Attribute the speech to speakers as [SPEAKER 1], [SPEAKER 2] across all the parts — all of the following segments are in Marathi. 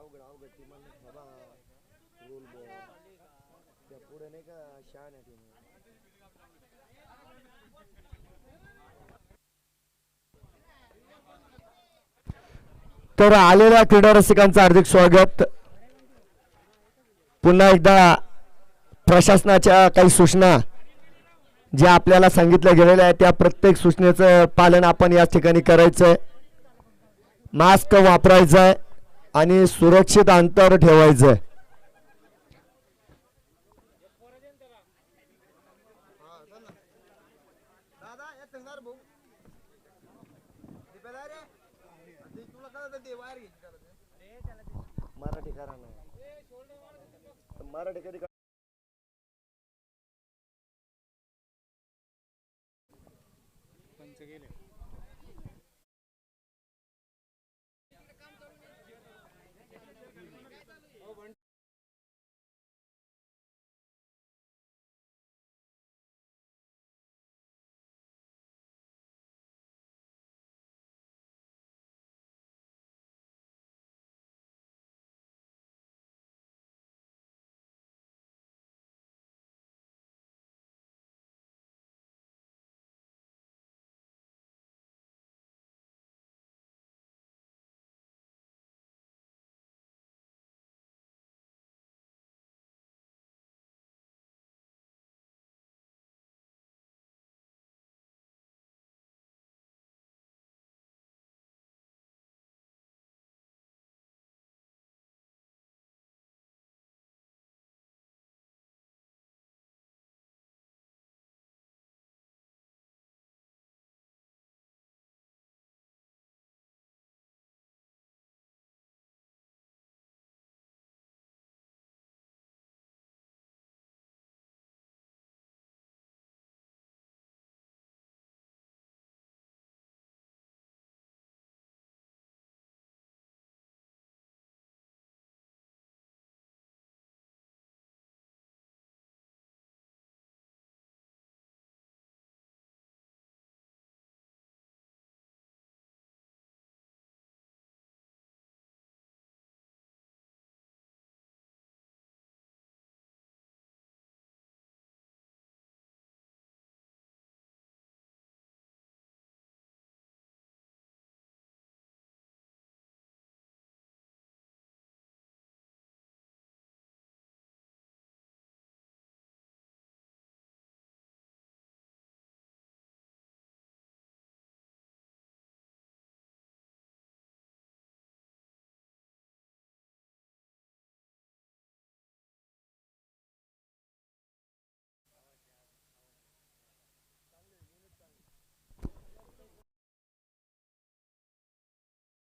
[SPEAKER 1] अवघड अवघड ती म्हणून बाबा रूल बॉल त्या पुढे नाही का शान आहे टीम.
[SPEAKER 2] तर आलेल्या क्रीडा रसिकांचं हार्दिक स्वागत. पुन्हा एकदा प्रशासनाच्या काही सूचना ज्या आपल्याला सांगितल्या गेलेल्या आहेत त्या प्रत्येक सूचनेचं पालन आपण या ठिकाणी करायचंय. मास्क वापरायचा आणि सुरक्षित अंतर ठेवायचं.
[SPEAKER 1] मराठी करा ना. मराठी कधी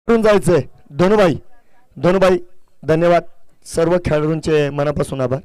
[SPEAKER 2] जायचंय. धनुभाई धनुभाई धन्यवाद. सर्व खेळाडूंचे मनापासून आभार.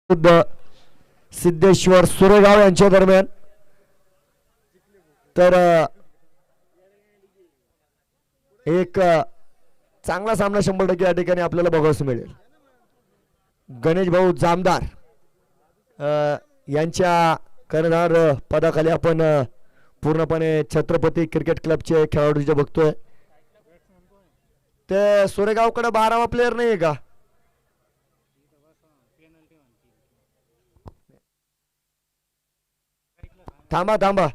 [SPEAKER 2] विरुद्ध सिद्धेश्वर सुरेगाव यांच्या दरम्यान. तर एक चांगला सामना 100% या ठिकाणी आपल्याला बघायला मिळेल. गणेश भाऊ जामदार यांच्या कर्णधार पदाखाली आपण पूर्णपणे छत्रपती क्रिकेट क्लबचे खेळाडू जे बघतोय ते सुरेगावकडे 12वा प्लेअर नाही आहे का? थांबा थांबा,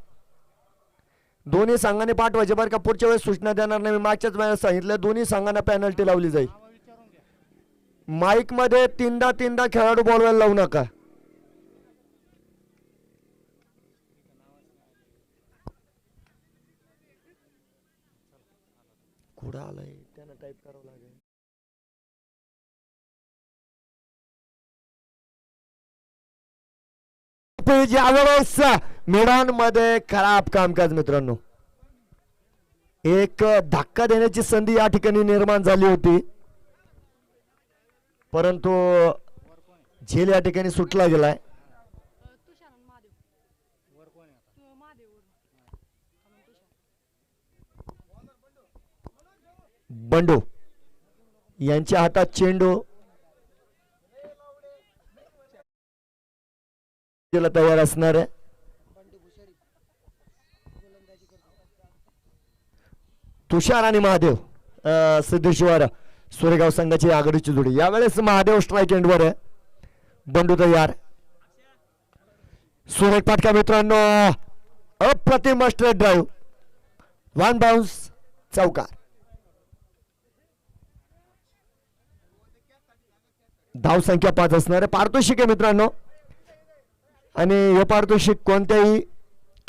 [SPEAKER 2] दोन्ही संघाने पाठवायचे बरं का. पुढच्या वेळेस सूचना देणार नाही. मी मागच्याच वेळेस सांगितलं दोन्ही संघांना पेनल्टी लावली जाईल. माईक मध्ये तीनदा खेळाडू बोलवायला लावू नका. कुठं आलाय त्यांना टाईप करावं लागेल. ज्यावेळेस मैदानमध्ये खराब कामकाज मित्रांनो, एक धक्का देण्याची संधी या ठिकाणी निर्माण झाली होती, परंतु झेल या ठिकाणी सुटला गेलाय. बंडू यांच्या हातात चेंडू तयार असणार आहे. तुषार आणि महादेव सिद्धेश्वर सुरेगाव संघाची आघाडीची जोडी. यावेळेस महादेव स्ट्राईक एंडवर आहे. बंडू तयार. सुरेख फाटका मित्रांनो, अप्रतिम स्ट्रेट ड्राईव्ह, वन बाउन्स, चौकार. धाव संख्या 5 असणार आहे. पारितोषिक आहे मित्रांनो, आणि हे पारितोषिक कोणत्याही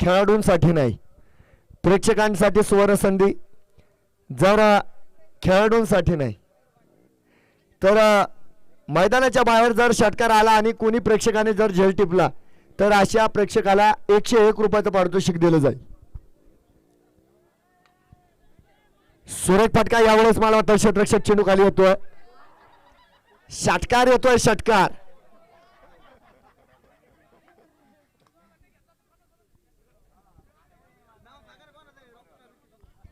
[SPEAKER 2] खेळाडूंसाठी नाही, प्रेक्षकांसाठी सुवर्ण संधी. जर खेळाडूंसाठी नाही तर मैदानाच्या बाहेर जर षटकार आला आणि कोणी प्रेक्षकाने जर झेल टिपला तर अशा प्रेक्षकाला 101 रुपयाचं पारितोषिक दिलं जाईल. सुरेख फटका यावेळेस मला वाटतं क्षेत्ररक्षक चेंडू खाली येतोय. षटकार येतोय, षटकार.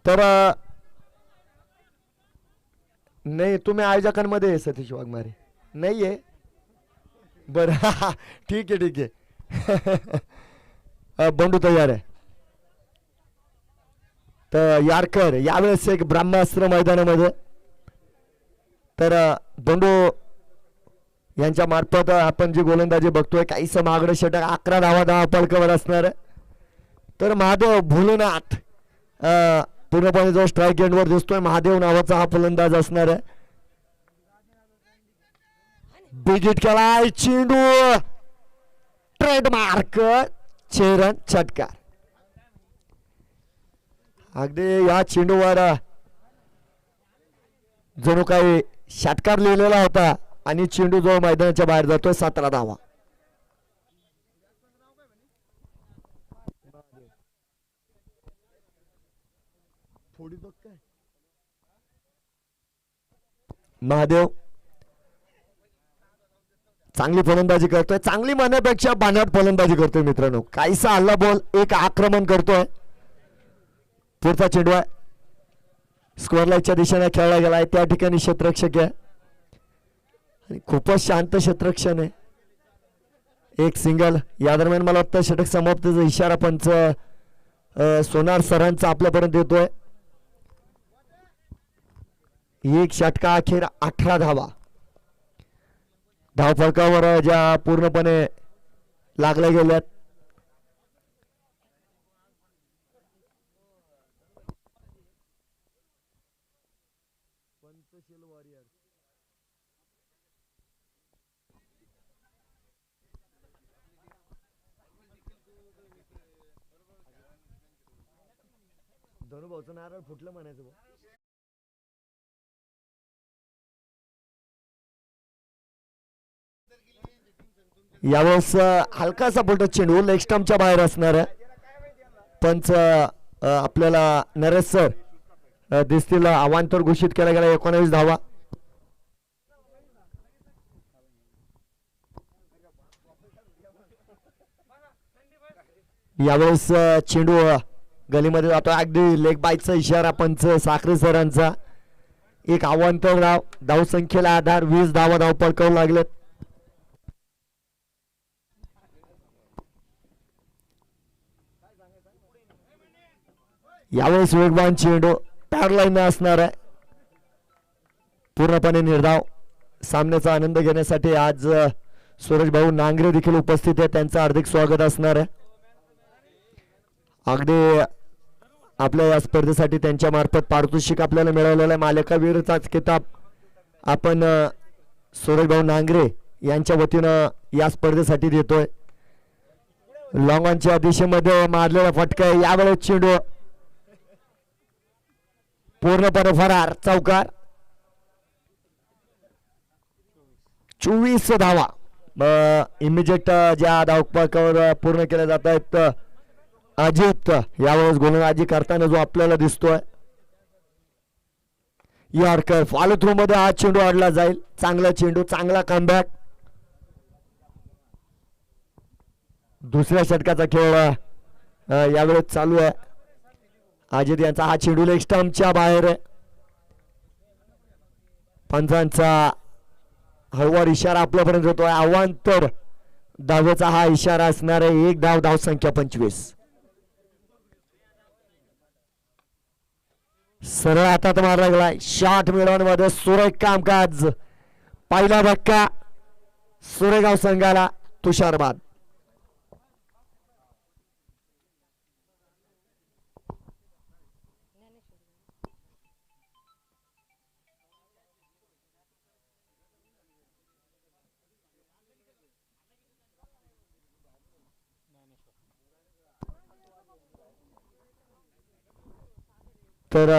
[SPEAKER 2] तर नाही, तुम्ही आयोजकांमध्ये सतीश वाघमारे नाहीये बर. ठीक आहे ठीक आहे. बंडू तयार आहे. तर यारकर यावेळेस एक ब्रह्मास्त्र मैदानामध्ये. तर बंडू यांच्या मार्फत आपण जी गोलंदाजी बघतोय, काहीस मागडे षटक, 11 धावा पलकावर असणार. तर महादेव भोलेनाथ पूर्णपणे जो स्ट्राईक एंडवर दिसतोय, महादेव नावाचा हा फलंदाज असणार आहे. बिगिट केलाय, चेंडू ट्रेडमार्क चेरन षटकार. अगदी या चेंडूवर जणू काही षटकार लिहिलेला होता आणि चेंडू जो मैदानाच्या बाहेर जातोय. 17 धावा. महादेव चांगली फलंदाजी करतोय, चांगली म्हणण्यापेक्षा बाणाट फलंदाजी करतोय मित्रांनो. काहीसा हल्ला बॉल, एक आक्रमण करतोय. पुढचा चेंडू आहे, स्क्वेअर लाईनच्या दिशेने खेळला गेलाय. त्या ठिकाणी क्षेत्ररक्षक आहे आणि खूपच शांत क्षेत्ररक्षण आहे. एक सिंगल. या दरम्यान मला वाटतं षटक समाप्तीचा इशारा पंच सोनार सरांचा आपल्यापर्यंत येतोय. एक षटका अखेर 18 धावा. धावफलकावर ज्या पूर्णपणे लागल्या गेल्यात. धनुभाऊचं नारळ फुटलं म्हणायचं. यावेळेस हलकासा बोलतो चेंडू लेग स्टंपच्या बाहेर असणार आहे. पंच आपल्याला नरेश सर दिसतील. अवांतर घोषित केला गेला. 19 धावा. यावेळेस चेंडू गलीमध्ये जातो. अगदी लेग बाईचा इशारा पंच साखरे सरांचा. एक अवांतर धाव, धावसंख्येला आधार 20 धावा धाव पळकावू लागलेत. यावेळेस वेगवान चेंडू पॅरलाईन असणार आहे. पूर्णपणे निर्धाव. सामन्याचा आनंद घेण्यासाठी आज सूरज भाऊ नांगरे देखील उपस्थित आहे. त्यांचं हार्दिक स्वागत असणार आहे. अगदी आपल्या या स्पर्धेसाठी त्यांच्या मार्फत पारितोषिक आपल्याला मिळालेलं आहे. मालिकावीरचाच किताब आपण सूरज भाऊ नांगरे यांच्या वतीनं या स्पर्धेसाठी देतोय. लॉंग ऑनच्या दिशेमध्ये मारलेला फटका. यावेळेस चेंडू पूर्णपणे फरार. चौकार. 24 धावा इमिजिएट ज्या धावपळकावर पूर्ण केल्या जात आहेत. अजित यावेळेस गोलंदाजी करताना जो आपल्याला दिसतोय. यॉर्कर फॉलो थ्रू मध्ये हा चेंडू आडला जाईल. चांगला चेंडू, चांगला कमबॅक. दुसऱ्या षटकाचा खेळ यावेळेस चालू आहे. अजित यांचा हा चेंडू लेग स्टंपच्या बाहेर आहे. पंचांचा हळूवार इशारा आपल्यापर्यंत होतोय. अवांतर धावेचा हा इशारा असणार आहे. एक धाव, धाव संख्या 25. सरळ हातात मारला गेलाय. शॉट मिळवण्यामध्ये सुरेख कामकाज. पहिला धक्का सुरेगाव संघाला. तुषारबाद. तर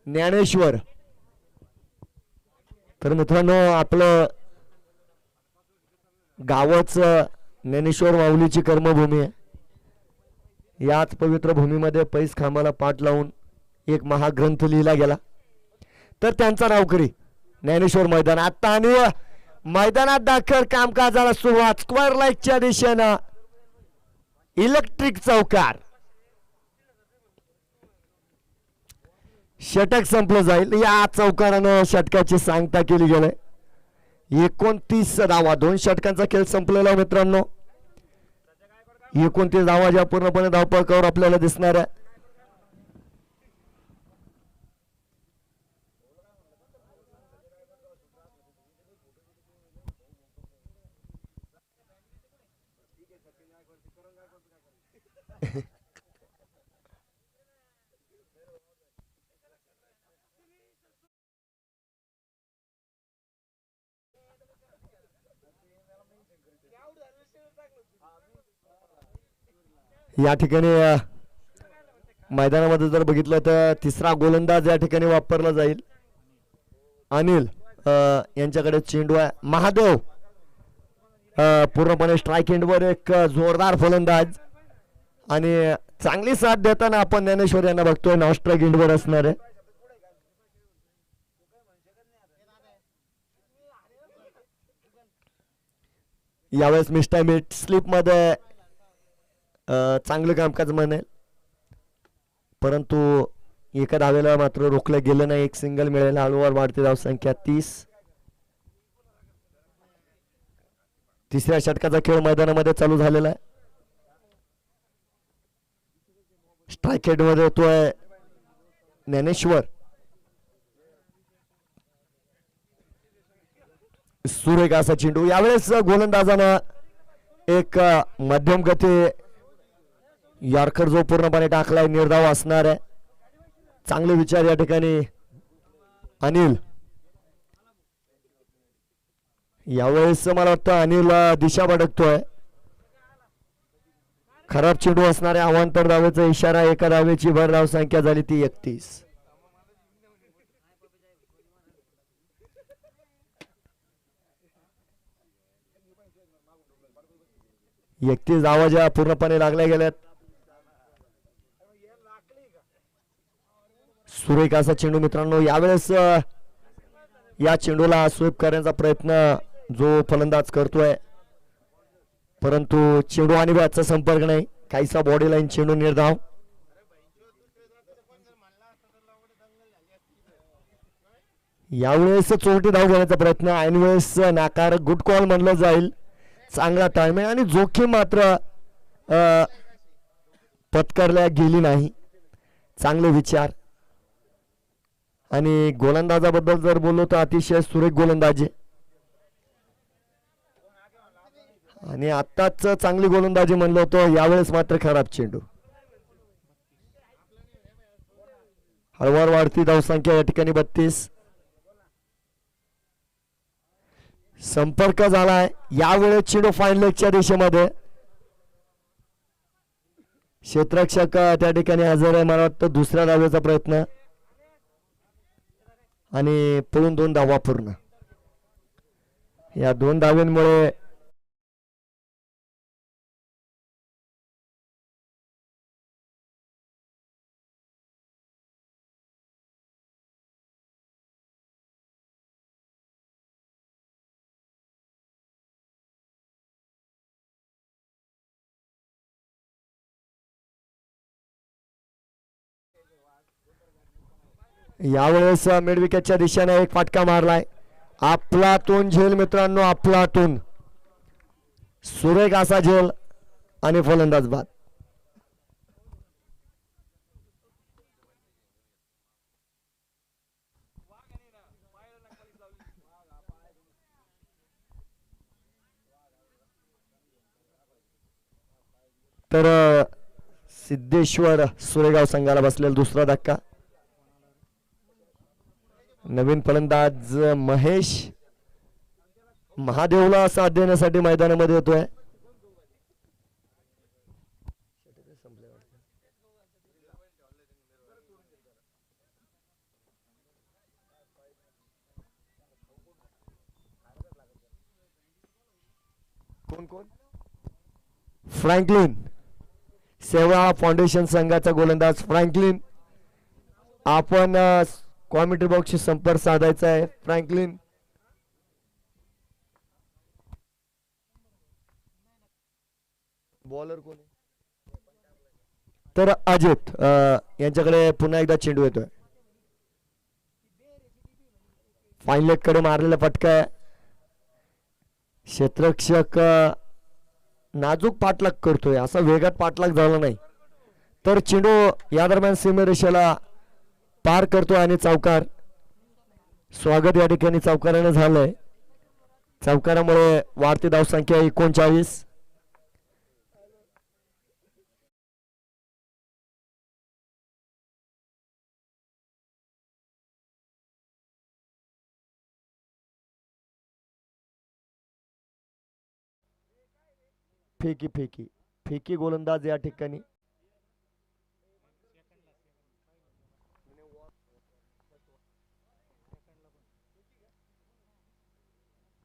[SPEAKER 2] ज्ञानेश्वर. तर मित्रांनो आपलं गावच ज्ञानेश्वर माऊलीची कर्मभूमी आहे. याच पवित्र भूमीमध्ये पैस खांबाला पाठ लावून एक महाग्रंथ लिहिला गेला. तर त्यांचा नावकरी ज्ञानेश्वर मैदान. आता आणि मैदानात दाखल कामकाजाला सुरुवात. स्क्वेअर लाईकच्या दिशेनं इलेक्ट्रिक चौकार. षटक संपलं जाईल. या चौकारानं षटकाची सांगता केली गेली. 29 धावा. 2 षटकांचा खेळ संपलेला आहे मित्रांनो. 29 धावा ज्या पूर्णपणे धावपळकावर आपल्याला दिसणार आहे. या ठिकाणी मैदानामध्ये जर बघितलं तर तिसरा गोलंदाज या ठिकाणी वापरला जाईल. अनिल यांच्याकडे चेंडू आहे. महादेव पूर्णपणे स्ट्राईक एंडवर एक जोरदार फलंदाज. आणि चांगली साथ देताना आपण ज्ञानेश्वर यांना बघतोय. नॉन स्ट्राईक एंडवर असणार आहे. यावेळेस मिस्टर मिट स्लिप मध्ये चांगलं कामकाज म्हणेल. परंतु एका धावेला मात्र रोखलं गेलं नाही. एक सिंगल मिळेल. हळूवार वाढते धाव संख्या 30. तिसऱ्या षटकाचा खेळ मैदानामध्ये चालू झालेला आहे. स्ट्राईक हेड मध्ये येतोय ज्ञानेश्वर. सुरेख असा चेंडू. यावेळेस गोलंदाजानं एक मध्यम गती यॉर्कर जो पूर्णपणे टाकलाय. निर्धाव असणार आहे. चांगले विचार या ठिकाणी अनिल. यावेळेस मला वाटतं अनिल दिशा भटकतोय. खराब चेंडू असणाऱ्या अवांतर धावेचा इशारा. एका धावेची भर धाव संख्या झाली ती 31. 31 धावा ज्या पूर्णपणे लागल्या गेल्यात. सुरेख असा चेंडू मित्रांनो. यावेळेस या चेंडूला स्वीप करण्याचा प्रयत्न जो फलंदाज करतोय परंतु चेंडू आणि बॅटचा संपर्क नाही. काहीसा बॉडी लाईन चेंडू निर्धाव. यावेळेस चोरटी धाव घेण्याचा प्रयत्न, ऐनवेळेस नाकार. गुड कॉल म्हणलं जाईल. चांगला टायमिंग आणि जोखीम मात्र पत्करल्या गेली नाही. चांगले विचार. आणि गोलंदाजाबद्दल जर बोललो तर अतिशय सुरेख गोलंदाजी. आणि आत्ताच चांगली गोलंदाजी म्हणलो होतो, यावेळेस मात्र खराब चेंडू. हळूहळू वाढती धावसंख्या या ठिकाणी 32. संपर्क झालाय. यावेळेस चेंडू फाईन लेगच्या दिशेमध्ये. क्षेत्ररक्षक त्या ठिकाणी हजर आहे. मला वाटतं दुसऱ्या धावेचा प्रयत्न आणि पळून 2 धावा पूर्ण. या 2 धावांमुळे यावेळेस मिड विकेटच्या दिशेने एक फटका मारलाय. आपलातून झेल मित्रांनो, आपलातून. सुरेख असा झेल आणि फलंदाज बाद. तर सिद्धेश्वर सुरेगाव संघाला बसलेला दुसरा धक्का. नवीन फलंदाज महेश महादेवला साथ देण्यासाठी मैदानामध्ये येतोय. कोण कोण? फ्रँकलिन, सेवा फाउंडेशन संघाचा गोलंदाज फ्रँकलिन. आपण कॉमेंट्री बॉक्सशी संपर्क साधायचा आहे. फ्रँकलिन, बॉलर कोण? तर अजित यांच्याकडे पुन्हा एकदा चेंडू येतोय. फाईन लेग कडे मारलेला फटका आहे. क्षेत्ररक्षक नाजूक पाठलाग करतोय, असा वेगात पाठलाग झाला नाही. तर चेंडू या दरम्यान सीमारेषेला पार करतोय आणि चौकार. स्वागत या ठिकाणी चौकाराने झालंय. चौकारामुळे वाढती धावसंख्या 39. फेकी फेकी फेकी गोलंदाज या ठिकाणी.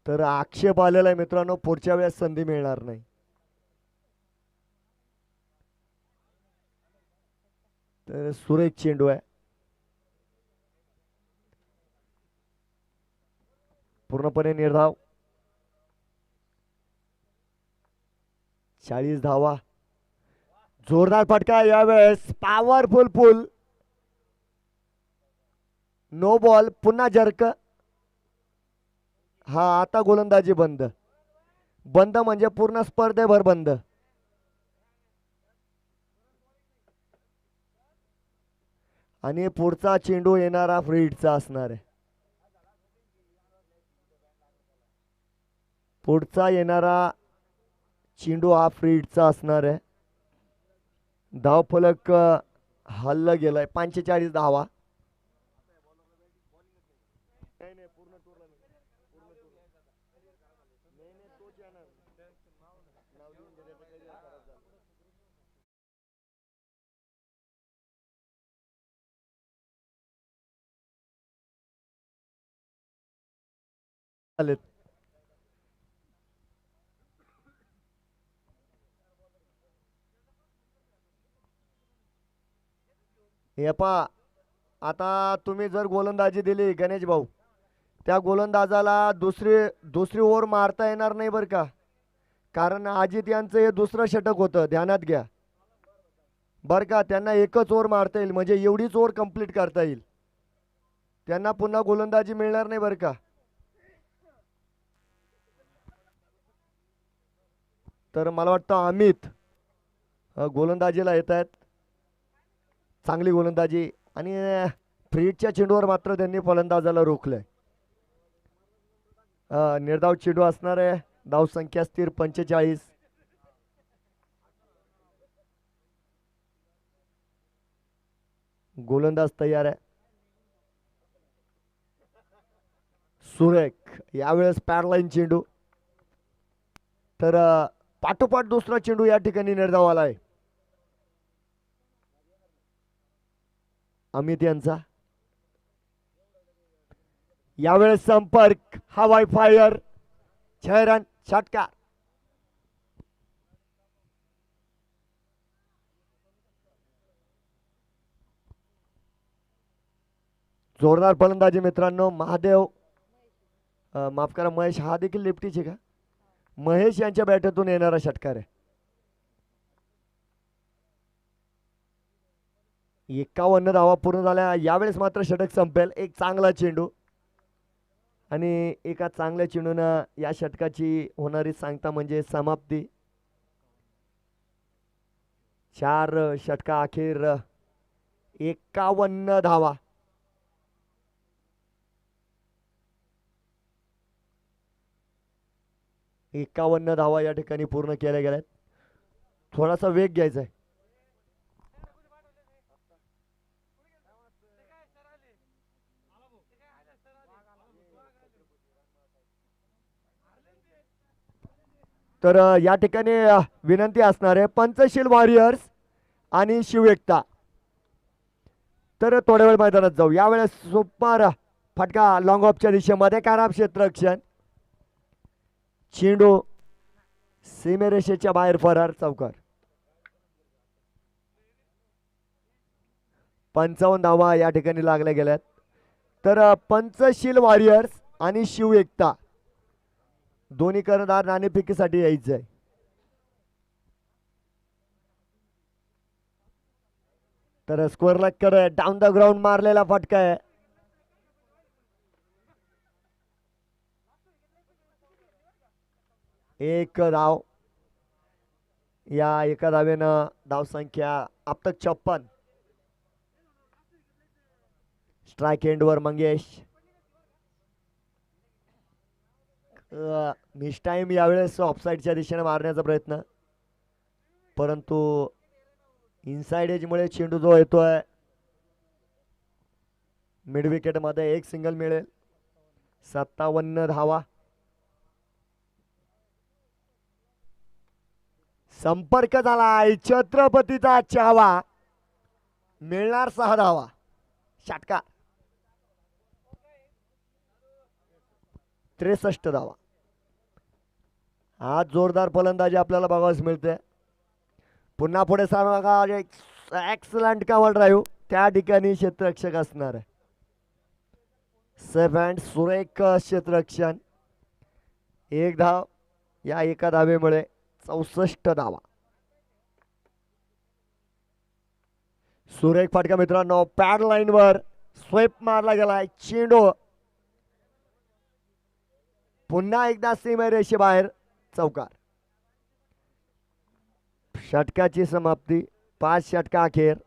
[SPEAKER 2] तर आक्षेप आलेला आहे मित्रांनो, पुढच्या वेळेस संधी मिळणार नाही. तर सुरेख चेंडू आहे. पूर्णपणे निर्धाव. 40 धावा. जोरदार फटका यावेळेस. Powerful pull. No ball. पुन्हा जर्क. हा आता गोलंदाजी बंद. बंद म्हणजे पूर्ण स्पर्धेभर बंद. आणि पुढचा चेंडू येणारा फ्री हिटचा असणार आहे. पुढचा येणारा चेंडू हा फ्री हिटचा असणार आहे. धावफलक हल्ला गेलाय. 45 धावा. हे पहा, आता तुम्ही जर गोलंदाजी दिली गणेश भाऊ, त्या गोलंदाजाला दुसरी ओव्हर मारता येणार नाही बरं का. कारण अजित यांचं हे दुसरं षटक होतं, ध्यानात घ्या बरं का. त्यांना एकच ओव्हर मारता येईल, म्हणजे एवढीच ओव्हर कंप्लीट करता येईल. त्यांना पुन्हा गोलंदाजी मिळणार नाही बरं का. तर मला वाटतं अमित गोलंदाजीला येत आहेत. चांगली गोलंदाजी आणि फ्रीडच्या चेंडूवर मात्र त्यांनी फलंदाजाला रोखलंय. निर्धाव चेंडू असणार आहे. धाव संख्या स्थिर 45. गोलंदाज तयार आहे. सुरेख यावेळेस पॅडलाईन चेंडू. तर पाठोपाठ दुसरा चेंडू या ठिकाणी निर्धाव आला आहे अमित यांचा. यावेळेस संपर्क, हवाई फायर, 6 रन, षटकार. जोरदार फलंदाजी मित्रांनो. महादेव माफ करा महेश, हा देखील लेफ्टीचे का? महेश यांच्या बॅटतून येणारा षटकार आहे. 51 धावा पूर्ण झाल्या. यावेळेस मात्र षटक संपेल. एक चांगला चेंडू आणि एका चांगल्या चेंडूनं या षटकाची होणारी सांगता म्हणजे समाप्ती. 4 षटका अखेर 51 धावा. धावा या ठिकाणी पूर्ण केल्या गेल्यात. थोडासा वेग घ्यायचा आहे. तर या ठिकाणी विनंती असणार आहे पंचशील वॉरियर्स आणि शिव एकता. तर थोड्या वेळ मैदानात जाऊ. यावेळेस सुपर फटका लॉंग ऑफच्या दिशेमध्ये, खराब क्षेत्ररक्षण, चेंडू सीमेरेषेच्या बाहेर फरार, चौकार. 55 धावा या ठिकाणी लागल्या गेल्यात. तर पंचशील वॉरियर्स आणि शिव एकता दोन्ही कर्णधार नाणेफेकीसाठी यायचं आहे. तर score Lakkar down the ground मारलेला फटका आहे. एक धाव. या एका धावेनं धाव संख्या अब तक 56. स्ट्राइक एंडवर मंगेश. मिस टाइम यावेळेस ऑफसाईडच्या दिशेने मारण्याचा प्रयत्न, परंतु इनसाइड एजमुळे चेंडू जो येतोय मिड विकेट मध्ये एक सिंगल मिळेल. 57 धावा. संपर्क झालाय छत्रपतीचा चावा, मिळणार 6 धावा. षटकार. 63 धावा. आज जोरदार फलंदाजी आपल्याला बघायला मिळते. पुन्हा पुढे सांगा एक्सलंट कव्हर ड्राईव्ह, त्या ठिकाणी क्षेत्ररक्षक असणार आहे. सेफ हँड, सुरेख क्षेत्ररक्षण. 1 धाव. या एका धावेमुळे 64 धावा. सुरेख फटका मित्रांनो. पॅड लाईनवर स्वेप मारला गेलाय. चेंडू पुन्हा एकदा सीमेरेषे बाहेर, चौकार. षटकाची समाप्ती. 5 षटका अखेर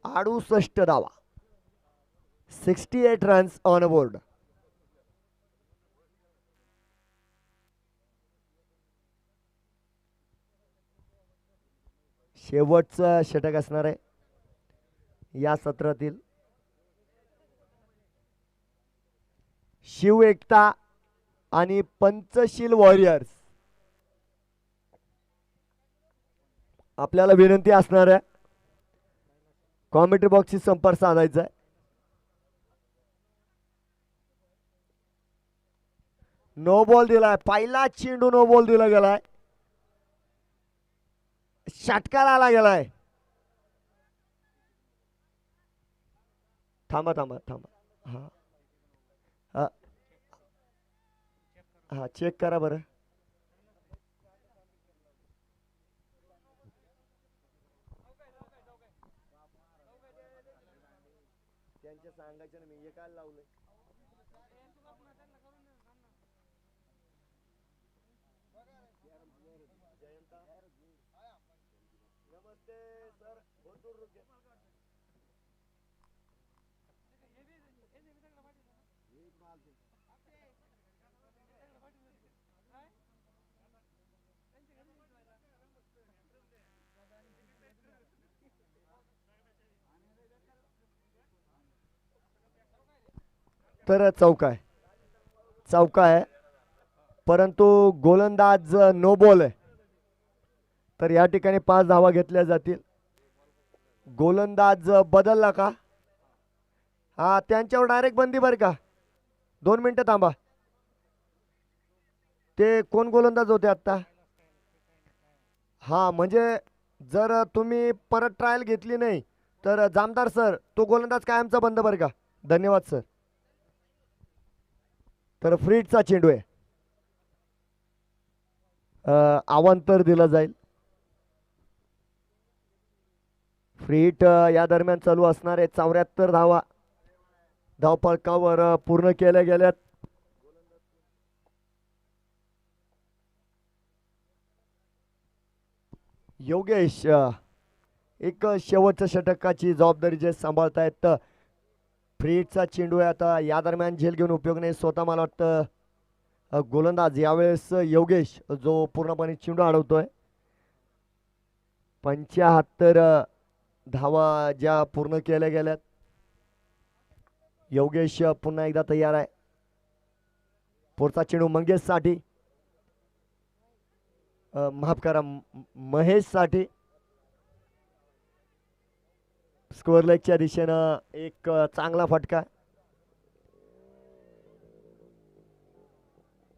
[SPEAKER 2] 68 धावा. 68 रन्स ऑन बोर्ड. शेवटचं षटक असणार आहे या सत्रातील. शिव एकता आणि पंचशील वॉरियर्स. आपल्याला विनंती असणार आहे कॉमेंट्री बॉक्सशी संपर्क साधायचा आहे. नो बॉल दिलाय. पहिला चेंडू नो बॉल दिला गेलाय. षटकार आला गेलाय. थांबा थांबा थांबा. हा हा चेक करा बरं.
[SPEAKER 1] त्यांच्या सांगायचं ना मी हे काय लावलंय. जयंता नमस्ते सर बहुत दूर रुक गए.
[SPEAKER 2] तर चौका आहे परंतु गोलंदाज नो बॉल आहे. तर या ठिकाणी 5 धावा घेतल्या जातील. गोलंदाज बदलला का? हा त्यांच्यावर डायरेक्ट बंदी बरं का. 2 मिनिटं थांबा. ते कोण गोलंदाज होते आता? हा म्हणजे जर तुम्ही परत ट्रायल घेतली नाही तर जामदार सर तो गोलंदाज कायमचा बंद बरं का. धन्यवाद सर. तर फ्रीटचा चेंडू आहे. अवांतर दिला जाईल. फ्रीट या दरम्यान चालू असणार आहे. 74 धावा धावफलकावर पूर्ण केल्या गेल्यात. योगेश एक शेवटच्या षटकाची जबाबदारी जे सांभाळतायत. फ्रीटचा चेंडू आहे आता. या दरम्यान झेल घेऊन उपयोग नाही. स्वतः मला वाटतं गोलंदाज यावेळेस योगेश जो पूर्णपणे चेंडू अडवतोय. 75 धावा ज्या पूर्ण केल्या गेल्यात. योगेश पुन्हा एकदा तयार आहे. पुढचा चेंडू मंगेश साठी, माफ करा महेश साठी. स्कोअर लेगच्या दिशेनं एक चांगला फटका.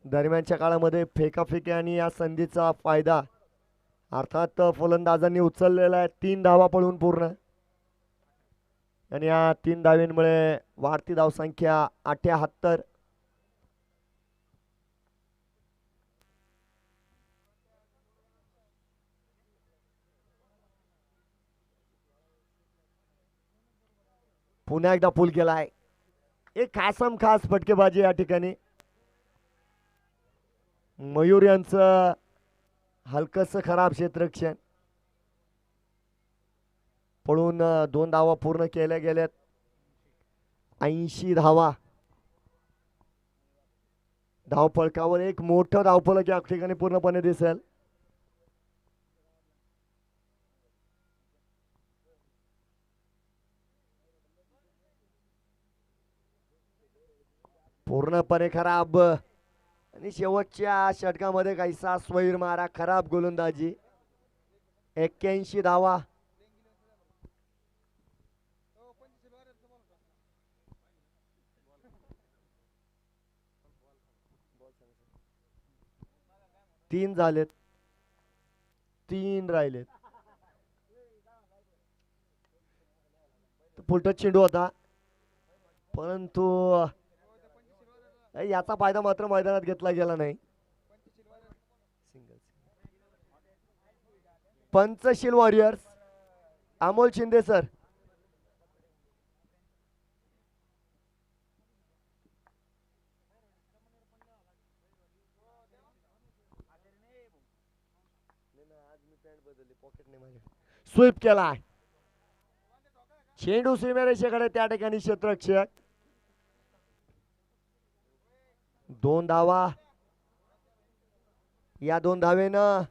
[SPEAKER 2] दरम्यानच्या काळामध्ये फेकाफेकी आणि या संधीचा फायदा अर्थात फलंदाजांनी उचललेला आहे. 3 धावा पळून पूर्ण आणि या 3 धावांमुळे वाढती धावसंख्या 78. पुन्हा एकदा पूल केलाय. एक खास फटकेबाजी या ठिकाणी. मयूर यांचं हलकस खराब क्षेत्ररक्षण. पळून 2 धावा पूर्ण केल्या गेल्यात. 80 धावा धावफलकावर एक मोठं धावफलक या ठिकाणी पूर्णपणे दिसेल. पूर्णपणे खराब आणि शेवटच्या षटकामध्ये काहीसा स्वैर मारा. खराब गोलंदाजी. 81 धावा. तीन झालेत. 3 राहिलेत. फुलटच चेंडू होता परंतु याचा फायदा मात्र मैदानात घेतला गेला नाही. Panchsheel warriors Amol Shinde sir. Sweep केला. चेंडू सीमेरेषेकडे त्या ठिकाणी क्षेत्ररक्षक. 2 धावा. या 2 धावेनं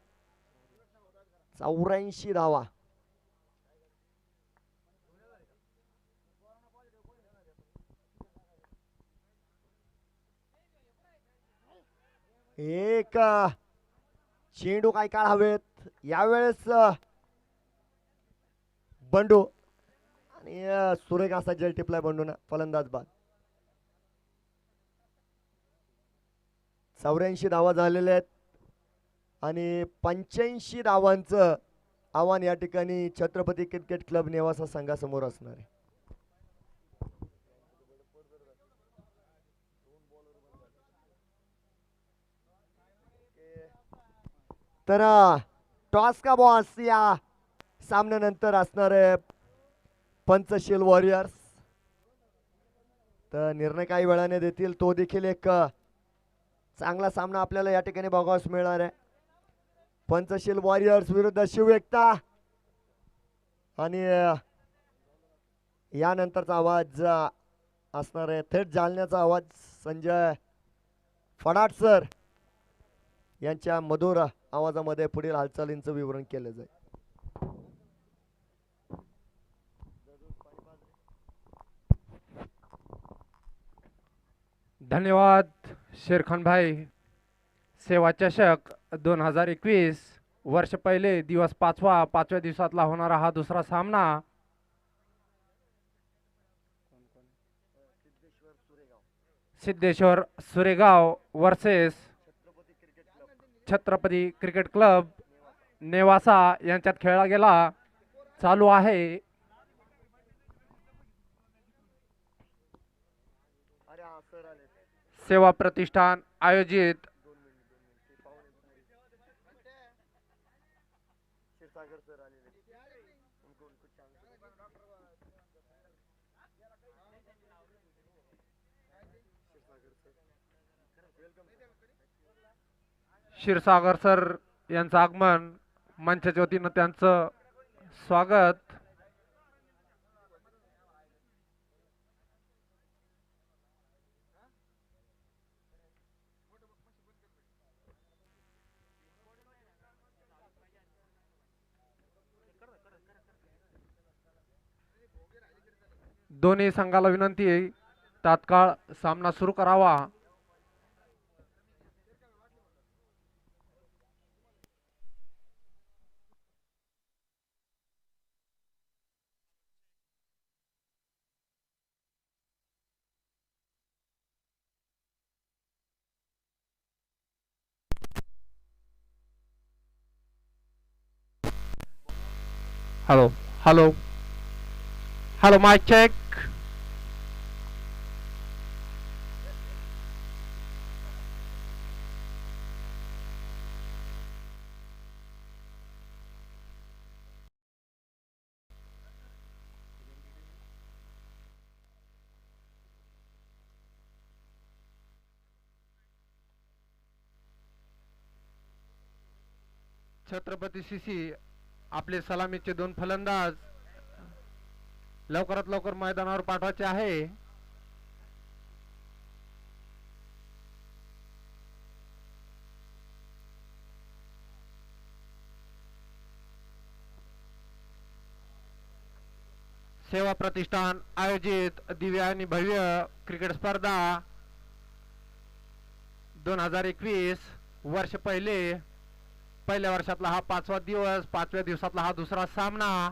[SPEAKER 2] 84 धावा. एक चेंडू काय काळ हवेत. यावेळेस बंडू आणि सुरेख असा जल टिपलाय बंडूना. फलंदाज बाद. 84 धावा झालेल्या आहेत आणि 85 धावांचं आव्हान या ठिकाणी छत्रपती क्रिकेट क्लब नेवासा संघासमोर असणार आहे. तर टॉस का बॉस या सामन्यानंतर असणार आहे पंचशील वॉरियर्स तर निर्णय काही वेळाने देतील. तो देखील एक चांगला सामना आपल्याला या ठिकाणी बघावयास मिळणार आहे. पंचशील वॉरियर्स विरुद्ध शिवएकता. आणि यानंतरचा आवाज असणार आहे थेट जालन्याचा आवाज. संजय फडाट सर यांच्या मधुर आवाजामध्ये पुढील हालचालींचं विवरण केलं जाईल.
[SPEAKER 3] धन्यवाद शेरखान भाई. सेवा चषक 2021 वर्ष पहिले दिवस पाचव्या दिवसातला होणारा हा दुसरा सामना Siddheshwar Suregaon versus Chhatrapati cricket club Nevasa यांच्यात खेळला गेला. चालू आहे. सेवा प्रतिष्ठान आयोजित क्षीरसागर सर यांचं आगमन, मंचाच्या वतीनं त्यांचं स्वागत. दोन्ही संघाला विनंती आहे तात्काळ सामना सुरू करावा. Hello hello hello mike check. Chhatrapati CC आपले सलामीचे 2 फलंदाज लवकरात लवकर मैदानावर पाठवायचे आहे. सेवा प्रतिष्ठान आयोजित दिव्य आणि भव्य क्रिकेट स्पर्धा 2021 वर्ष पहिल्या वर्षातला हा 5वा दिवस, 5व्या दिवसातला हा दुसरा सामना.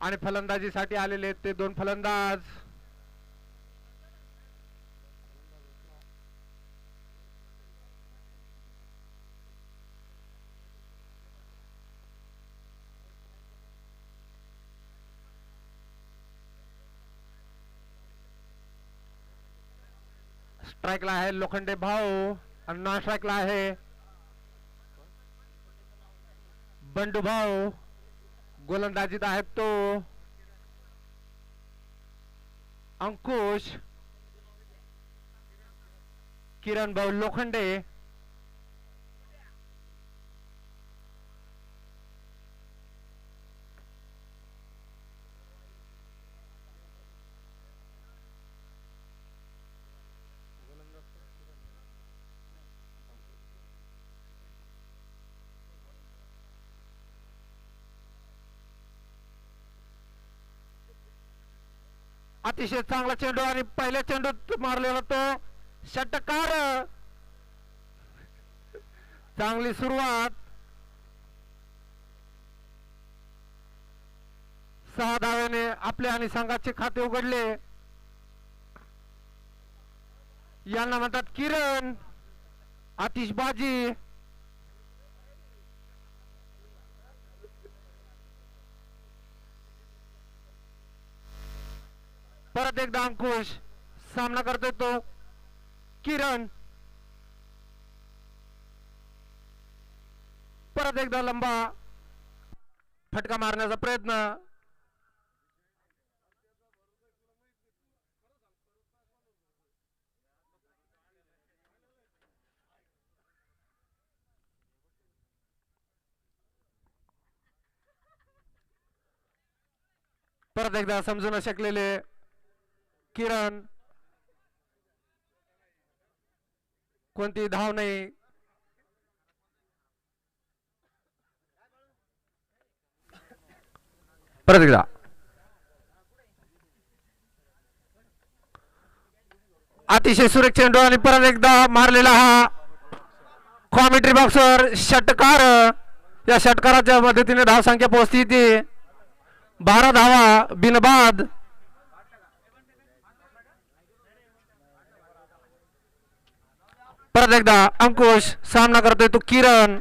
[SPEAKER 3] आणि फलंदाजीसाठी आलेले ते 2 फलंदाज. स्ट्राइकला आहे लोखंडे भाऊ आणि नॉन स्ट्राइकला आहे बंडू भाऊ. गोलंदाजीत आहेत तो अंकुश, किरण भाऊ लोखंडे. अतिशय चांगला चेंडू आणि पहिल्या चेंडूत मारलेला तो षटकार. चांगली सुरुवात. 6 धावेने आपल्या आणि संघाचे खाते उघडले. यांना म्हणतात किरण आतिशबाजी. परत एकदा अंकुश सामना करतोय तो किरण, परत एकदा लंबा फटका मारण्याचा प्रयत्न, परत एकदा समजू न शकलेले किरण, कोणती धाव नाही. परत एकदा अतिशय सुरेख चेंडू आणि परत एकदा मारलेला हा कॉमेंट्री बॉक्सवर षटकार. या षटकाराच्या मदतीने धाव संख्या पोहोचती ती 12 धावा बिनबाद. परत एकदा अंकुश सामना करतोय तो किरण,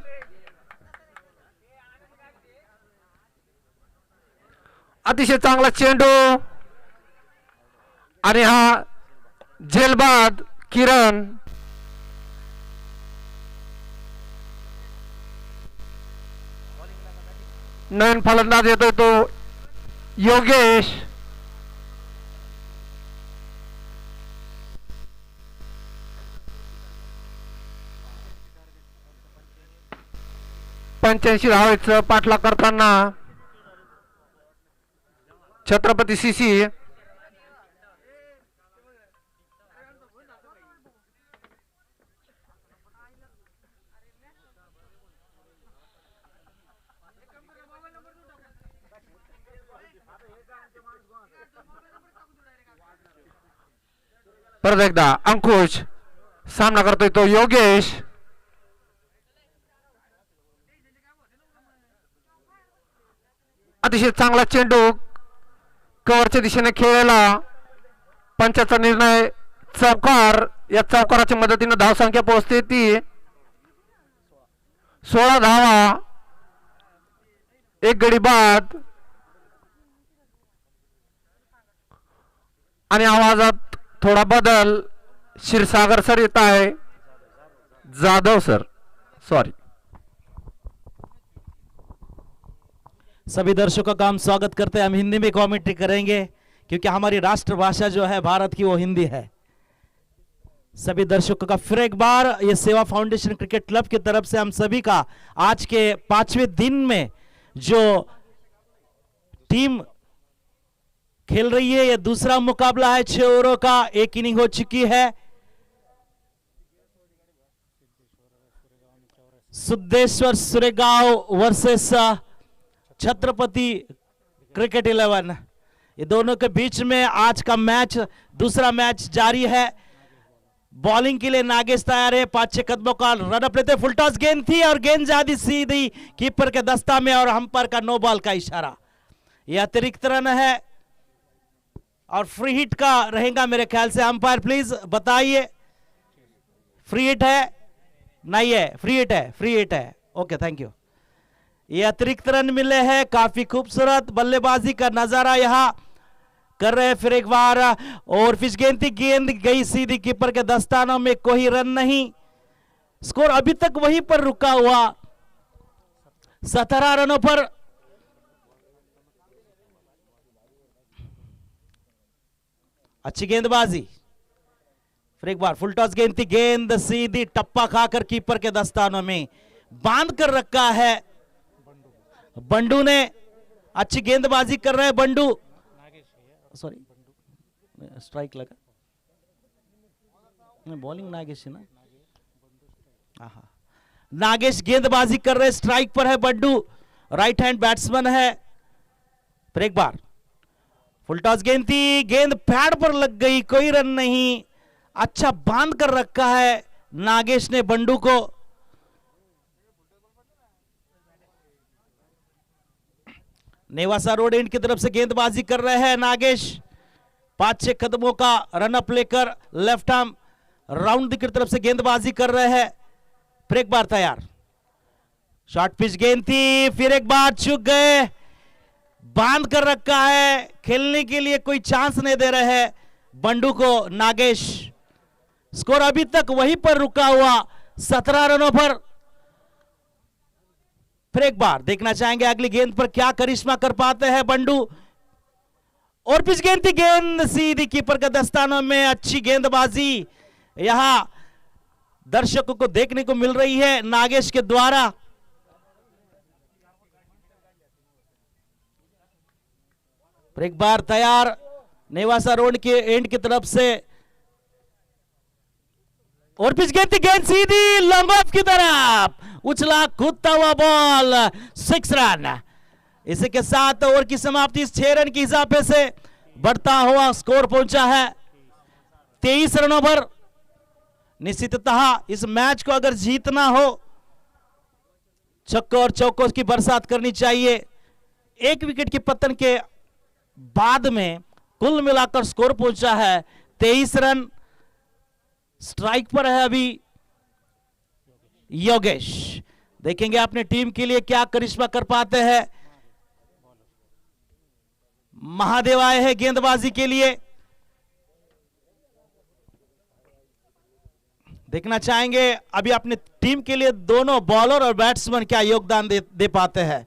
[SPEAKER 3] अतिशय चांगला चेंडू आणि हा झेलबाद किरण. नवीन फलंदाज येतोय तो योगेश. पंच्याऐंशी धावेचं पाठलाग करताना छत्रपती सीसी. परत एकदा अंकुश सामना करतोय तो योगेश. अतिशय चांगला चेंडू कव्हरच्या दिशेने खेळला. पंचाचा निर्णय चौकार. या चौकाराच्या मदतीने धाव संख्या पोहोचते ती 16 धावा, 1 गडी बाद. आणि आवाजात थोडा बदल. क्षीरसागर सर येत आहे, जाधव सर, सॉरी.
[SPEAKER 4] सभी दर्शकों का हम स्वागत करते हैं. हम हिंदी में कमेंट्री करेंगे क्योंकि हमारी राष्ट्रभाषा जो है भारत की वो हिंदी है. सभी दर्शकों का फिर एक बार ये सेवा फाउंडेशन क्रिकेट क्लब की तरफ से हम सभी का आज के 5वें दिन में जो टीम खेल रही है, ये दूसरा मुकाबला है 6 ओवरों का. 1 इनिंग हो चुकी है. Siddheshwar Suregaon versus Chhatrapati cricket 11. ये दोनों के बीच में आज का मैच, दूसरा मैच जारी है. बॉलिंग के लिए नागेश तैयार है. 5-6 कदमों का रनअप लेते. फुल टॉस गेंद थी और गेंद जाती सीधी कीपर के दस्ता में और अंपायर का नो बॉल का इशारा. यह अतिरिक्त रन है और फ्री हिट का रहेगा मेरे ख्याल से. अंपायर प्लीज बताइए, फ्री हिट है? नहीं है, फ्री हिट है, फ्री हिट है. Okay, thank you. ये अतिरिक्त रन मिले हैं. काफी खूबसूरत बल्लेबाजी का नजारा यहां कर रहे हैं. फिर एक बार और फिश गेंद थी, गेंद गई सीधी कीपर के दस्तानों में. कोई रन नहीं. स्कोर अभी तक वहीं पर रुका हुआ 17 रनों पर. अच्छी गेंदबाजी. फिर एक बार फुल टॉस गेंद थी, गेंद सीधी टप्पा खाकर कीपर के दस्तानों में बांध कर रखा है. बंडू ने अच्छी गेंदबाजी कर रहे हैं. बंडू, सॉरी, स्ट्राइक लगा. बॉलिंग नागेश है ना. नागेश गेंदबाजी कर रहे, स्ट्राइक पर है बंडू. राइट हैंड बैट्समैन है. फिर एक बार फुल टॉस गेंद थी, गेंद पैड पर लग गई. कोई रन नहीं. अच्छा बांध कर रखा है नागेश ने बंडू को. नेवासा रोड एंड की तरफ से गेंदबाजी कर रहे हैं नागेश. 5-6 कदमों का रनअप लेकर लेफ्ट आर्म राउंड की तरफ से गेंदबाजी कर रहे हैं. फिर एक बार तैयार. शॉर्ट पिच गेंद थी, फिर एक बार चूक गए. बांध कर रखा है, खेलने के लिए कोई चांस नहीं दे रहे हैं बंडू को नागेश। स्कोर अभी तक वहीं पर रुका हुआ 17 रनों पर। फिर एक बार देखना चाहेंगे अगली गेंद पर क्या करिश्मा कर पाते हैं बंडू। और पिच गेंद थी, गेंद सीधी कीपर के दस्तानों में। अच्छी गेंदबाजी यहां दर्शकों को देखने को मिल रही है नागेश के द्वारा। एक बार तैयार नेवासा रोड के एंड की तरफ से। और पिच गेंद थी, गेंद सीधी लॉन्ग ऑफ की तरफ, उछला कूदता हुआ बॉल, 6 रन। इसी के साथ ओवर की समाप्ति 6 रन के हिसाब से बढ़ता हुआ स्कोर पहुंचा है 23 रनों पर। निश्चिततः इस मैच को अगर जीतना हो छक्कों और चौकों की बरसात करनी चाहिए। एक विकेट के पतन के बाद में कुल मिलाकर स्कोर पहुंचा है 23 रन। स्ट्राइक पर है अभी योगेश। देखेंगे अपने टीम के लिए क्या करिश्मा कर पाते हैं। महादेव आए हैं गेंदबाजी के लिए। देखना चाहेंगे अभी अपने टीम के लिए दोनों बॉलर और बैट्समैन क्या योगदान दे पाते हैं।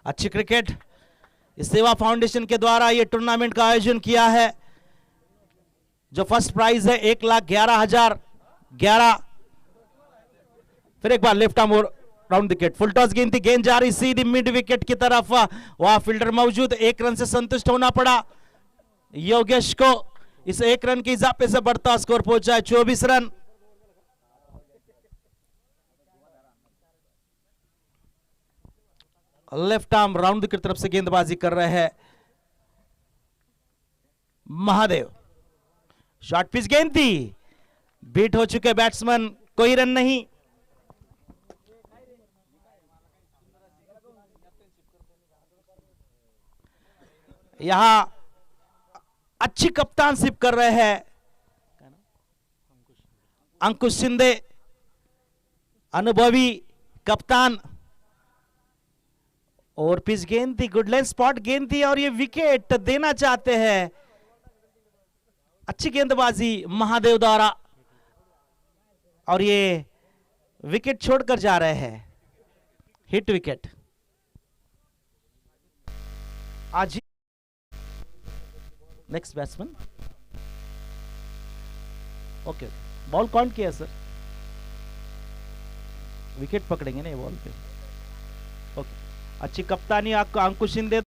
[SPEAKER 4] अच्छी क्रिकेट इस सेवा फाउंडेशन के द्वारा ये टूर्नामेंट का आयोजन किया है। जो फर्स्ट प्राइज है 1,11,011। फिर एक बार left arm round wicket, full toss गेंद थी, गेंद जा रही सीधी मिड विकेट की तरफ। वहां फील्डर मौजूद, 1 रन से संतुष्ट होना पड़ा योगेश को। इस 1 रन के इजाफे से बढ़ता स्कोर पहुंचा है 24 रन। लेफ्ट आर्म राउंड की तरफ से गेंदबाजी कर रहे हैं महादेव। शॉर्ट पिच गेंद थी, बीट हो चुके बैट्समैन, कोई रन नहीं। यहां अच्छी कप्तानशिप कर रहे हैं अंकुश शिंदे, अनुभवी कप्तान। और पिच गेंद थी, गुड लाइन स्पॉट गेंद थी और ये विकेट देना चाहते हैं। अच्छी गेंदबाजी महादेव द्वारा और ये विकेट छोड़कर जा रहे हैं, हिट विकेट। आज नेक्स्ट बैट्समैन। ओके, बॉल कौन किया सर? विकेट पकड़ेंगे ना ये बॉल पे। ओके, अच्छी कप्तानी आपको अंकुश शिंदे।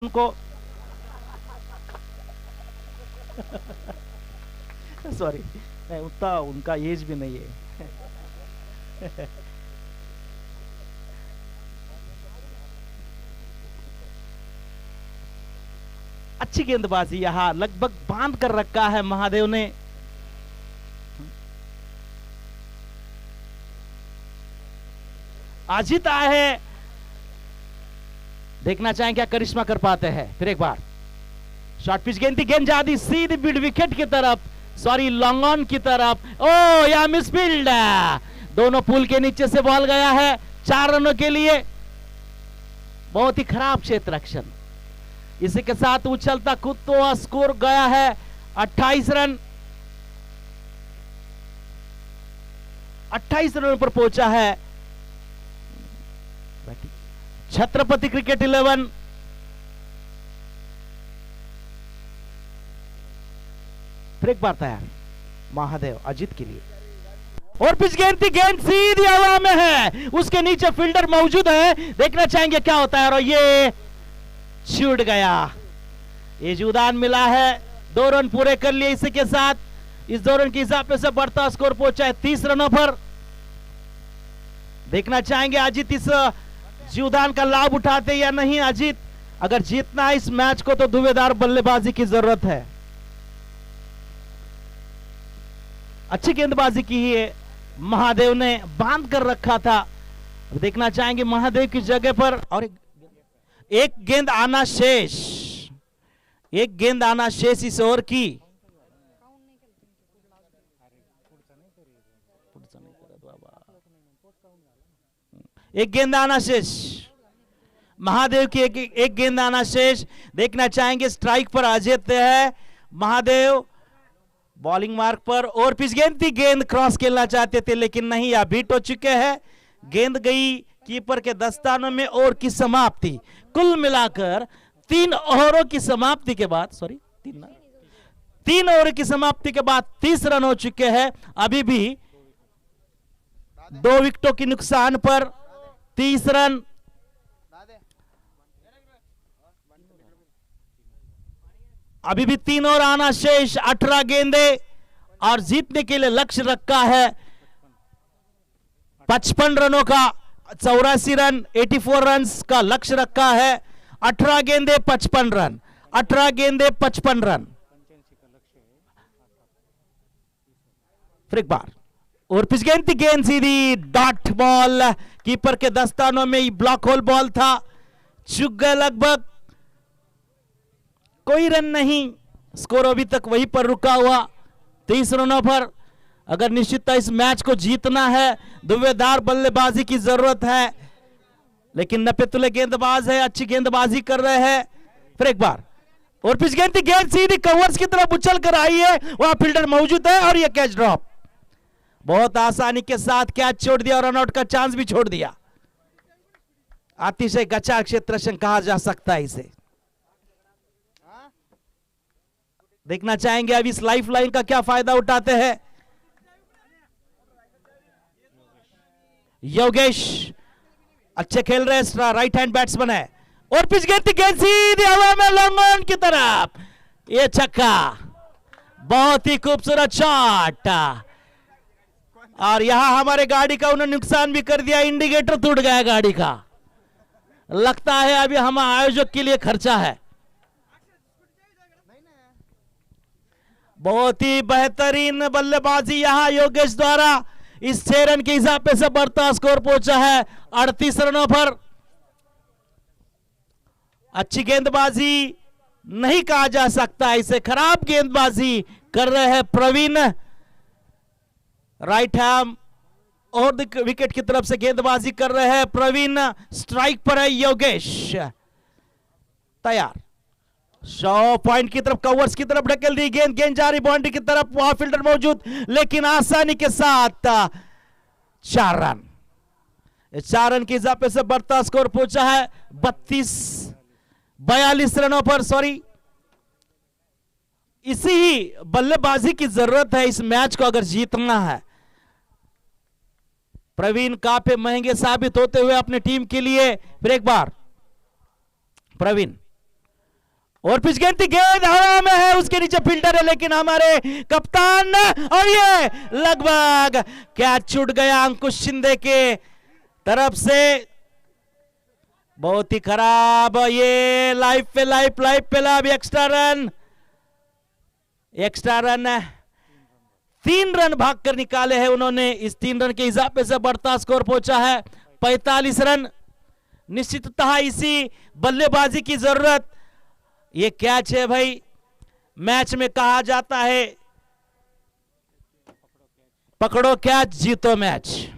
[SPEAKER 4] उनको सॉरी, उतना उनका एज भी नहीं है। अच्छी गेंदबाजी यहां लगभग बांध कर रखा है महादेव ने। अजीत आए हैं, देखना चाहें क्या करिश्मा कर पाते हैं। फिर एक बार शॉर्ट पिच गेंद थी, गेंद जाती सीधी मिड विकेट की तरफ, सॉरी लॉन्ग ऑन की तरफ। ओ या मिसफील्ड, दोनों पुल के नीचे से बॉल गया है 4 रनों के लिए। बहुत ही खराब क्षेत्र रक्षण। इसी के साथ उछलता कूदता हुआ स्कोर गया है 28 रन। 28 रनों पर पहुंचा है छत्रपति क्रिकेट 11। फिर एक बार तैयार महादेव अजीत के लिए। और पिच गेंद थी, गेंद सीधी हवा में है, उसके नीचे फील्डर मौजूद है। देखना चाहेंगे क्या होता है और ये छूट गया। ये जुदान मिला है, 2 रन पूरे कर लिए। इसी के साथ इस 2 रन के हिसाब से बढ़ता स्कोर पहुंचा है 30 रनों पर। देखना चाहेंगे अजीत इस जुदान का लाभ उठाते या नहीं। अजीत अगर जीतना है इस मैच को तो धुएंधार बल्लेबाजी की जरूरत है। अच्छी गेंदबाजी की है महादेव ने, बांध कर रखा था। देखना चाहेंगे महादेव की जगह पर और एक गेंद आना शेष, एक गेंद आना शेष इस ओवर की। एक गेंद आना शेष, महादेव की एक गेंद आना शेष। देखना चाहेंगे स्ट्राइक पर अजय है महादेव, बॉलिंग मार्क पर, और पिच गेंद थी, गेंद क्रॉस खेलना चाहते थे लेकिन नहीं, या बीट हो चुके हैं। गेंद गई कीपर के दस्तानों में, और की समाप्ति कुल मिलाकर 3 ओवरों की समाप्ति के बाद, सॉरी 3 ओवर की समाप्ति के बाद 30 रन हो चुके हैं। अभी भी 2 विकेटों के नुकसान पर 30 रन। अभी भी 3 ओवर आना शेष, 18 गेंदे, और जीतने के लिए लक्ष्य रखा है 55 रनों का, 84 रन, 84 रन का लक्ष्य रखा है। 18 गेंदे 55 रन, 18 गेंदे 55 रन। फिर एक बार, और पिच गेंद थी, गेंद सीधी डॉट बॉल, कीपर के दस्तानों में ब्लॉक होल बॉल था, चुक गए लगभग, कोई रन नहीं। स्कोर अभी तक वहीं पर रुका हुआ 30 रनों पर। अगर निश्चितता इस मैच को जीतना है, दुवेदार बल्लेबाजी की जरूरत है, लेकिन नपेतुले गेंदबाज है, अच्छी गेंदबाजी कर रहे हैं। फिर एक बार, और पिच गेंद थी, गेंद सीधी कवर्स की तरफ उछल कर आई है, वहां फील्डर मौजूद है, और यह कैच ड्रॉप, बहुत आसानी के साथ कैच छोड़ दिया और रनआउट का चांस भी छोड़ दिया। अतिशय गचा क्षेत्र कहा जा सकता है इसे। देखना चाहेंगे अब इस लाइफ लाइन का क्या फायदा उठाते हैं। योगेश अच्छे खेल रहे हैं, राइट हैंड बैट्समैन है, और पिच गेंद सीधी हवा में लॉन्ग ऑन की तरफ, ये छक्का, बहुत ही खूबसूरत शॉट, और यहां हमारे गाड़ी का उन्होंने नुकसान भी कर दिया, इंडिकेटर टूट गया गाड़ी का। लगता है अभी हम आयोजक के लिए खर्चा है। बहुत ही बेहतरीन बल्लेबाजी यहां योगेश द्वारा, इस 6 रन के हिसाब से बढ़ता स्कोर पहुंचा है 38 रनों पर। अच्छी गेंदबाजी नहीं कहा जा सकता, इसे खराब गेंदबाजी कर रहे हैं प्रवीण। राइट हैम और विकेट की तरफ से गेंदबाजी कर रहे हैं प्रवीण, स्ट्राइक पर है योगेश, तैयार, 100 पॉइंट की तरफ, कवर्स की तरफ ढकेल दी गेंद, गेंद जा रही बाउंड्री की तरफ, वहां फील्डर मौजूद, लेकिन आसानी के साथ 4 रन, 4 रन के इजाफे से बढ़ता स्कोर पहुंचा है 42 रनों पर। सॉरी, इसी ही बल्लेबाजी की जरूरत है इस मैच को अगर जीतना है। प्रवीण काफी महंगे साबित होते हुए अपने टीम के लिए। फिर एक बार प्रवीण, और पिच गेंद हवा में है, उसके नीचे फील्डर है, लेकिन हमारे कप्तान, और ये लगभग कैच छूट गया अंकुश शिंदे के तरफ से, बहुत ही खराब। ये लाइफ पे लाइफ एक्स्ट्रा रन 3 रन भागकर निकाले हैं उन्होंने। इस 3 रन के इजाफे से बढ़ता स्कोर पहुंचा है 45 रन। निश्चिततः इसी बल्लेबाजी की जरूरत, ये कैच है भाई, मैच में कहा जाता है पकड़ो कैच जीतो मैच।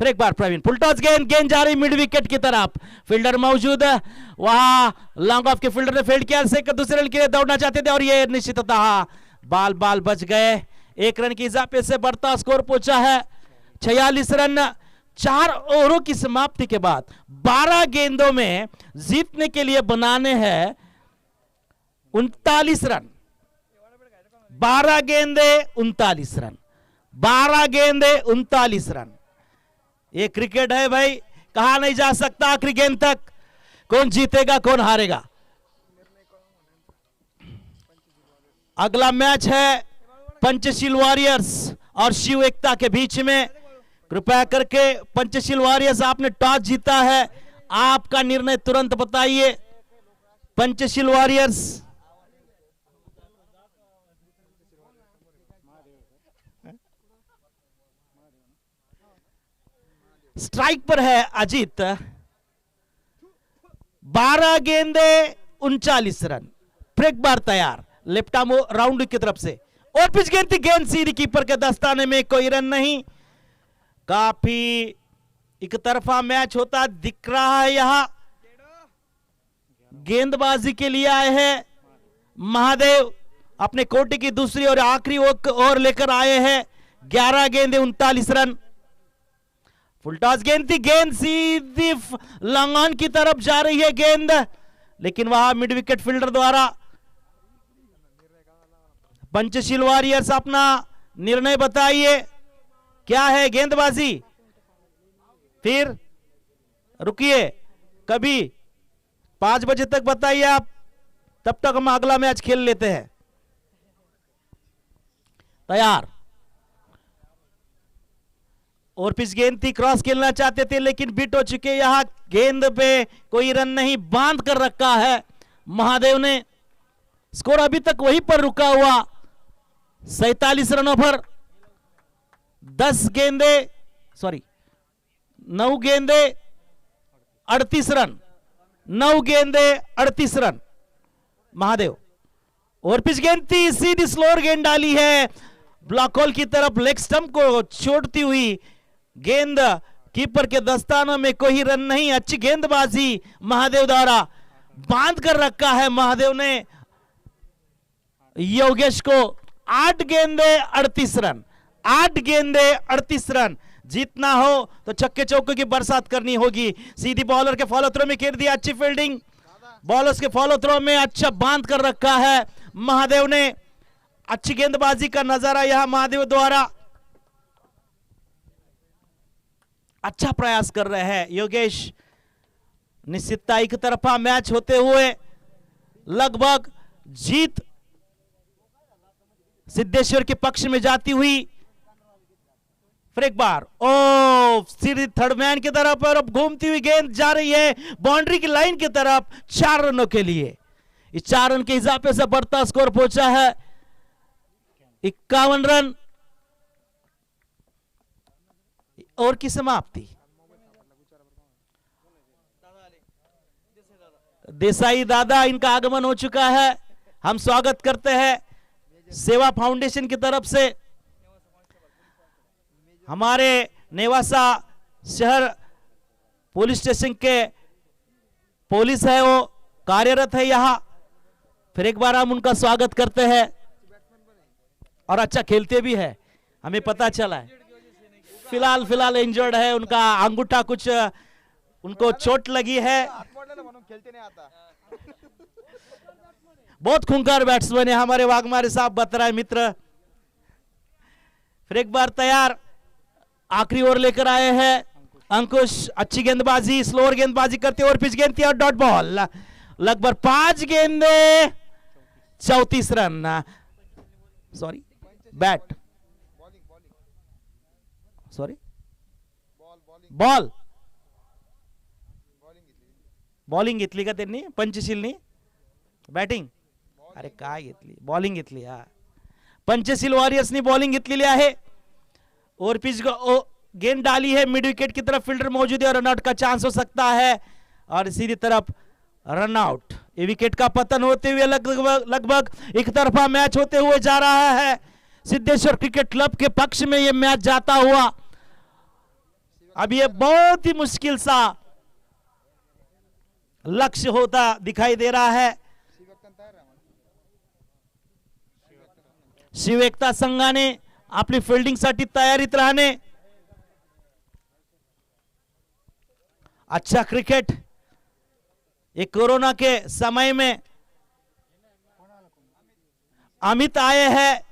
[SPEAKER 4] फिर एक बार प्रवीण, फुल टॉस गेंद जा रही मिड विकेट की तरफ, फील्डर मौजूद है, वहां लॉन्ग ऑफ के फील्डर ने फील्ड किया, से दूसरे रन के लिए दौड़ना चाहते थे, और ये निश्चिततः बाल बच गए। 1 रन के इजाफे से बढ़ता स्कोर पहुंचा है 46 रन। 4 ओवरों की समाप्ति के बाद 12 गेंदों में जीतने के लिए बनाने हैं 39 रन। 12 गेंदे 39 रन, 12 गेंदे 39 रन। ये क्रिकेट है भाई, कहा नहीं जा सकता आखिरी गेंद तक कौन जीतेगा कौन हारेगा। अगला मैच है पंचशील वॉरियर्स और शिव एकता के बीच में। कृपया करके पंचशील वॉरियर्स, आपने टॉस जीता है, आपका निर्णय तुरंत बताइए। पंचशील वॉरियर्स स्ट्राइक पर है अजीत, 12 गेंदे 39 रन। फिर एक बार तैयार, लेफ्ट आर्म राउंड की तरफ से, और पिच गेंद थी, गेंद सीधी कीपर के दस्ताने में, कोई रन नहीं। काफी एक तरफा मैच होता दिख रहा है। यहां गेंदबाजी के लिए आए हैं महादेव, अपने कोटे की दूसरी और आखिरी ओवर लेकर आए हैं। 11 गेंदे 39 रन। फुल टॉस गेंद थी, गेंद सीधी लॉन्ग ऑन की तरफ जा रही है गेंद, लेकिन वहां मिड विकेट फील्डर द्वारा पंचशील वॉरियर्स अपना निर्णय बताइए क्या है गेंदबाजी। फिर रुकिए, कभी 5 बजे तक बताइए आप, तब तक हम अगला मैच खेल लेते हैं। तैयार। और पिच गेंद थी, क्रॉस खेलना चाहते थे लेकिन बीट हो चुके। यहां गेंद पे कोई रन नहीं, बांध कर रखा है महादेव ने। स्कोर अभी तक वहीं पर रुका हुआ 47 रनों पर। 9 गेंदे 38 रन, 9 गेंदे 38 रन महादेव। और पिच गेंद थी, सीधी स्लोअर गेंद डाली है ब्लॉक होल की तरफ, लेग स्टंप को छोड़ती हुई गेंद कीपर के दस्तानों में, कोई रन नहीं। अच्छी गेंदबाजी महादेव द्वारा, बांध कर रखा है महादेव ने योगेश को। 8 गेंदे 38 रन, 8 गेंदे 38 रन। जीतना हो तो छक्के चौके की बरसात करनी होगी। सीधी बॉलर के फॉलो थ्रो में खेल दिया, अच्छी फील्डिंग, बॉलर्स के फॉलो थ्रो में अच्छा बांध कर रखा है महादेव ने। अच्छी गेंदबाजी का नजारा यहां महादेव द्वारा, अच्छा प्रयास कर रहे हैं योगेश। निश्चितता एक तरफा मैच होते हुए लगभग जीत सिद्धेश्वर के पक्ष में जाती हुई। फिर एक बार सीधी थर्ड मैन की तरफ और अब घूमती हुई गेंद जा रही है बाउंड्री की लाइन की तरफ 4 रनों के लिए। इस 4 रन के इजाफे से बढ़ता स्कोर पहुंचा है 51 रन। और की समाप्ति। देसाई दादा इनका आगमन हो चुका है, हम स्वागत करते हैं सेवा फाउंडेशन की तरफ से। हमारे नेवासा शहर पुलिस स्टेशन के पुलिस है, वो कार्यरत है यहां। फिर एक बार हम उनका स्वागत करते हैं और अच्छा खेलते भी है, हमें पता चला है। फिलहाल इंजर्ड है, उनका अंगूठा कुछ उनको चोट लगी है। बहुत खूंखार बैट्समैन है हमारे वाघमारे साहब बता रहे मित्र। फिर एक बार तैयार, आखिरी ओवर लेकर आए हैं अंकुश। अच्छी गेंदबाजी, स्लोअर गेंदबाजी करते और पिच गेंद थी और डॉट बॉल। लगभग 5 गेंदे 34 run. Sorry bat, sorry ball, bowling घेतली का त्यांनी पंचशीलनी, बॅटिंग अरे काय घेतली, बॉलिंग घेतली। हा पंचशील वॉरियर्सनी बॉलिंग घेतलेली आहे और पिच गेंद डाली है मिड विकेट की तरफ, फील्डर मौजूद है और रनआउट का चांस हो सकता है और सीधी तरफ रनआउट। ये विकेट का पतन होते हुए लगभग एक तरफा मैच होते हुए जा रहा है। सिद्धेश्वर क्रिकेट क्लब के पक्ष में यह मैच जाता हुआ अब ये बहुत ही मुश्किल सा लक्ष्य होता दिखाई दे रहा है। शिवएकता संघाने आपली फिल्डिंग साठी तयारीत राहणे। अच्छा क्रिकेट ये कोरोना के समय में अमित आए हैं,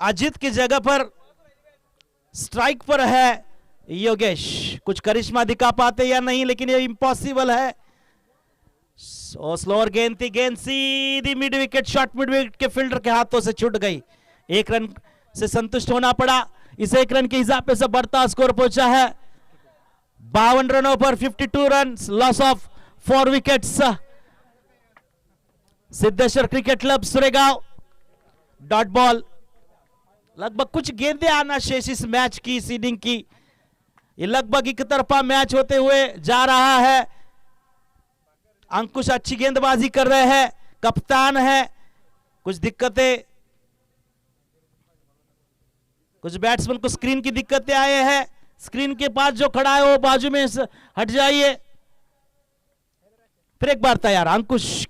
[SPEAKER 4] अजित की जगह पर स्ट्राइक पर है योगेश। कुछ करिश्मा दिखा पाते या नहीं, लेकिन ये इम्पॉसिबल है। स्लोअर गेंद थी, गेंद सीधी mid wicket, short mid wicket के फील्डर के हाथों से छूट गई। 1 रन से संतुष्ट होना पड़ा। इस 1 रन के हिसाब से बढ़ता स्कोर पहुंचा है 52 रनों पर 52 run, loss of 4 wickets. Siddheshwar cricket club Suregaon, dot ball. लगभग कुछ गेंदें आना शेष इस मैच की सीडिंग की। ये लगभग एक तरफा मैच होते हुए जा रहा है। अंकुश अच्छी गेंदबाजी कर रहे हैं, कप्तान है कुछ दिक्कतें, कुछ बैट्समैन को स्क्रीन की दिक्कतें आए हैं। स्क्रीन के पास जो खड़ा है वो बाजू में हट जाइए। फिर एक बार तैयार, अंकुश।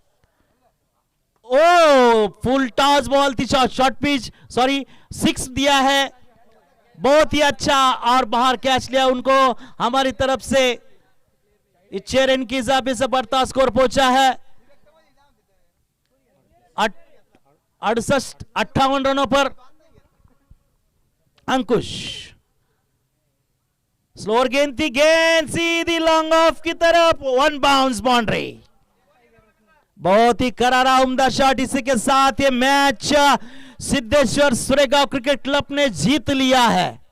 [SPEAKER 4] ओ फुल टॉस बॉल थी, शॉर्ट पिच, सॉरी 6 दिया है, बहुत ही अच्छा, और बाहर कैच लिया उनको हमारी तरफ से। इस 6 रन के हिसाब से बढ़ता स्कोर पहुंचा है 58 रनों पर। अंकुश स्लोअर गेंद थी, गेंद सीधी लॉन्ग ऑफ की तरफ, 1 बाउंस बाउंड्री। बहुत ही करारा उम्दा शॉट। इसी के साथ ये match Siddheshwar Suregaon cricket club ने जीत लिया है।